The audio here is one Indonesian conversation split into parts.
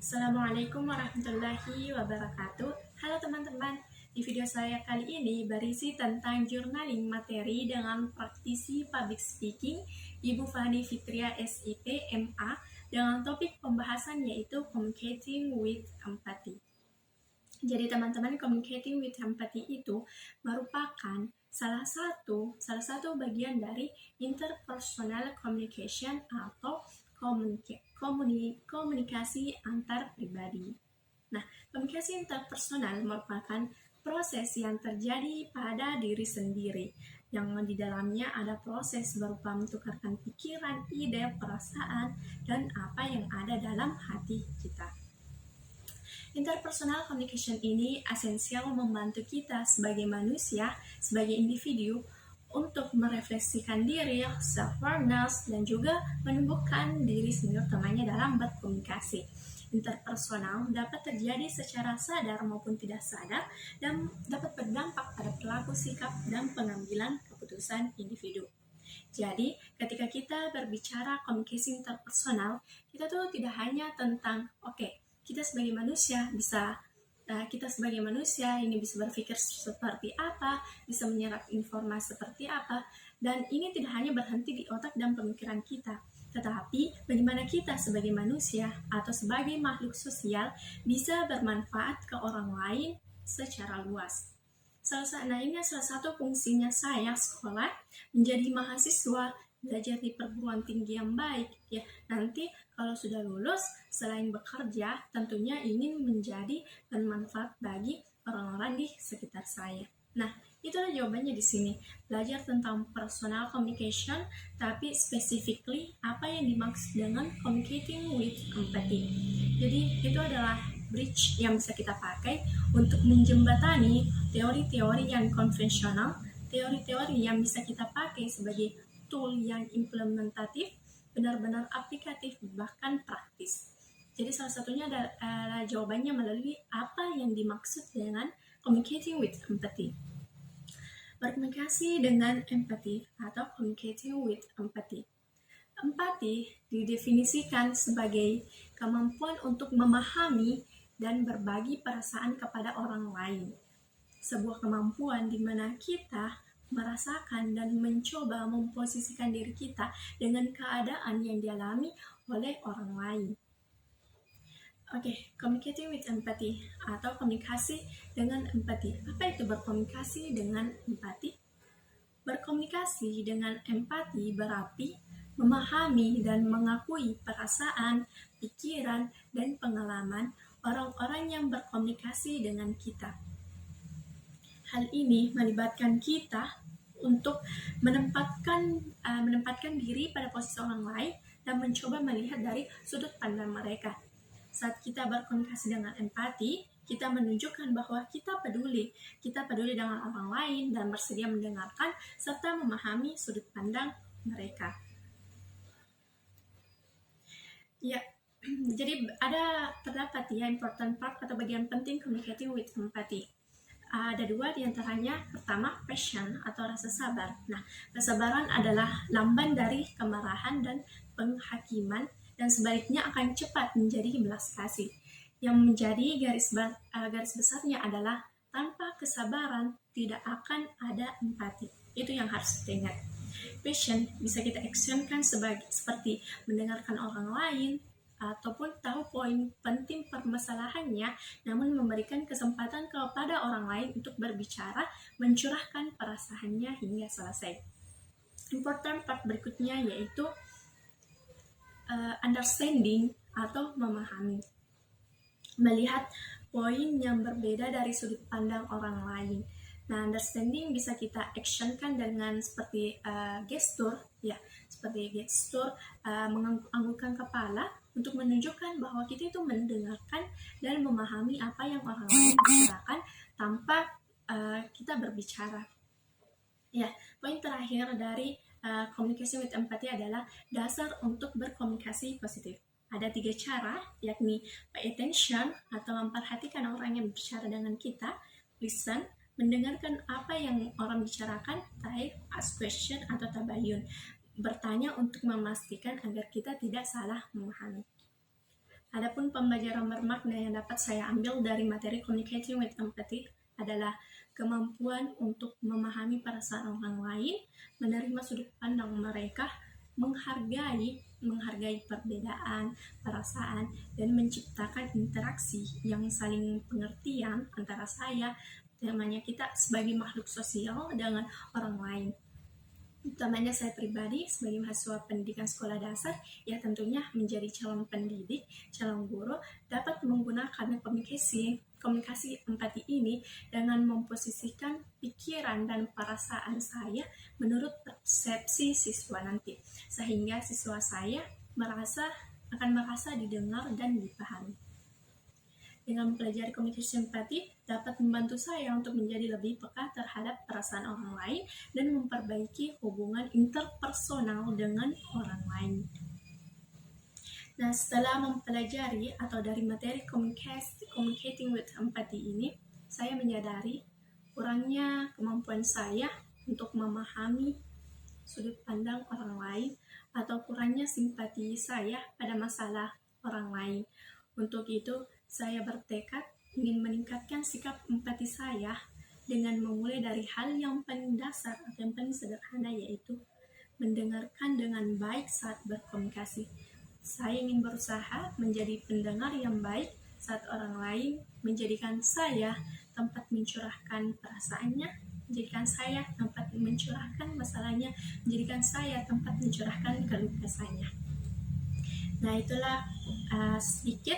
Assalamualaikum warahmatullahi wabarakatuh. Halo teman-teman, di video saya kali ini berisi tentang journaling materi dengan praktisi public speaking Ibu Fani Fitria SIP MA dengan topik pembahasan yaitu Communicating with Empathy. Jadi teman-teman, Communicating with Empathy itu merupakan salah satu bagian dari interpersonal communication atau komunikasi antar pribadi. Nah, komunikasi interpersonal merupakan proses yang terjadi pada diri sendiri, yang di dalamnya ada proses berupa mentukarkan pikiran, ide, perasaan, dan apa yang ada dalam hati kita. Interpersonal communication ini esensial membantu kita sebagai manusia, sebagai individu, untuk merefleksikan diri, self-awareness, dan juga menumbuhkan diri sendiri utamanya dalam berkomunikasi. Interpersonal dapat terjadi secara sadar maupun tidak sadar dan dapat berdampak pada perilaku, sikap, dan pengambilan keputusan individu. Jadi, ketika kita berbicara komunikasi interpersonal, kita tuh tidak hanya tentang, kita sebagai manusia ini bisa berpikir seperti apa, bisa menyerap informasi seperti apa, dan ini tidak hanya berhenti di otak dan pemikiran kita, tetapi bagaimana kita sebagai manusia atau sebagai makhluk sosial bisa bermanfaat ke orang lain secara luas. Ini salah satu fungsinya saya sekolah, menjadi mahasiswa, belajar di perguruan tinggi yang baik. Ya, nanti kalau sudah lulus, selain bekerja, tentunya ingin menjadi bermanfaat bagi orang-orang di sekitar saya. Nah, itulah jawabannya di sini. Belajar tentang personal communication, tapi specifically apa yang dimaksud dengan communicating with empathy. Jadi, itu adalah bridge yang bisa kita pakai untuk menjembatani teori-teori yang konvensional, teori-teori yang bisa kita pakai sebagai tool yang implementatif, benar-benar aplikatif, bahkan praktis. Jadi salah satunya adalah jawabannya melalui apa yang dimaksud dengan communicating with empathy. Berkomunikasi dengan empathy atau communicating with empathy. Empati didefinisikan sebagai kemampuan untuk memahami dan berbagi perasaan kepada orang lain. Sebuah kemampuan di mana kita merasakan dan mencoba memposisikan diri kita dengan keadaan yang dialami oleh orang lain. Communicating with empathy atau komunikasi dengan empati. Apa itu berkomunikasi dengan empati? Berkomunikasi dengan empati berarti memahami dan mengakui perasaan, pikiran, dan pengalaman orang-orang yang berkomunikasi dengan kita. Hal ini melibatkan kita untuk menempatkan diri pada posisi orang lain dan mencoba melihat dari sudut pandang mereka. Saat kita berkomunikasi dengan empati, kita menunjukkan bahwa kita peduli dengan orang lain dan bersedia mendengarkan serta memahami sudut pandang mereka. Ya, jadi terdapat important part atau bagian penting communicating with empathy. Ada dua diantaranya. Pertama, passion atau rasa sabar. Nah, kesabaran adalah lamban dari kemarahan dan penghakiman, dan sebaliknya akan cepat menjadi belas kasih. Yang menjadi garis besarnya adalah tanpa kesabaran tidak akan ada empati. Itu yang harus kita ingat. Passion bisa kita actionkan seperti mendengarkan orang lain, ataupun tahu poin penting permasalahannya, namun memberikan kesempatan kepada orang lain untuk berbicara, mencurahkan perasaannya hingga selesai. Important part berikutnya yaitu understanding atau memahami. Melihat poin yang berbeda dari sudut pandang orang lain. Nah, understanding bisa kita actionkan dengan seperti gestur, menganggukkan kepala untuk menunjukkan bahwa kita itu mendengarkan dan memahami apa yang orang lain bicarakan tanpa kita berbicara. Ya, poin terakhir dari communication with empathy adalah dasar untuk berkomunikasi positif. Ada 3 cara, yakni pay attention atau memperhatikan orang yang berbicara dengan kita, listen, mendengarkan apa yang orang bicarakan, type, ask question atau tabayun, bertanya untuk memastikan agar kita tidak salah memahami. Adapun pembelajaran bermakna yang dapat saya ambil dari materi Communicating with Empathy adalah kemampuan untuk memahami perasaan orang lain, menerima sudut pandang mereka, menghargai perbedaan perasaan, dan menciptakan interaksi yang saling pengertian antara saya, namanya kita sebagai makhluk sosial dengan orang lain. Utamanya saya pribadi sebagai mahasiswa pendidikan sekolah dasar, ya tentunya menjadi calon pendidik, calon guru, dapat menggunakan komunikasi empati ini dengan memposisikan pikiran dan perasaan saya menurut persepsi siswa nanti, sehingga siswa saya akan merasa didengar dan dipahami. Dengan mempelajari komunikasi empati dapat membantu saya untuk menjadi lebih peka terhadap perasaan orang lain dan memperbaiki hubungan interpersonal dengan orang lain. Nah, setelah mempelajari atau dari materi Communicating with Empathy ini, saya menyadari kurangnya kemampuan saya untuk memahami sudut pandang orang lain atau kurangnya simpati saya pada masalah orang lain. Untuk itu, saya bertekad ingin meningkatkan sikap empati saya dengan memulai dari hal yang paling dasar atau yang paling sederhana, yaitu mendengarkan dengan baik saat berkomunikasi. Saya ingin berusaha menjadi pendengar yang baik saat orang lain menjadikan saya tempat mencurahkan perasaannya, menjadikan saya tempat mencurahkan masalahnya, menjadikan saya tempat mencurahkan keluh kesahnya. Nah, itulah sedikit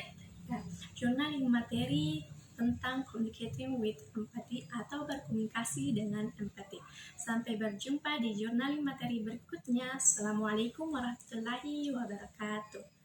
journaling materi tentang Communicating with Empathy atau berkomunikasi dengan empati. Sampai berjumpa di journaling materi berikutnya. Assalamualaikum warahmatullahi wabarakatuh.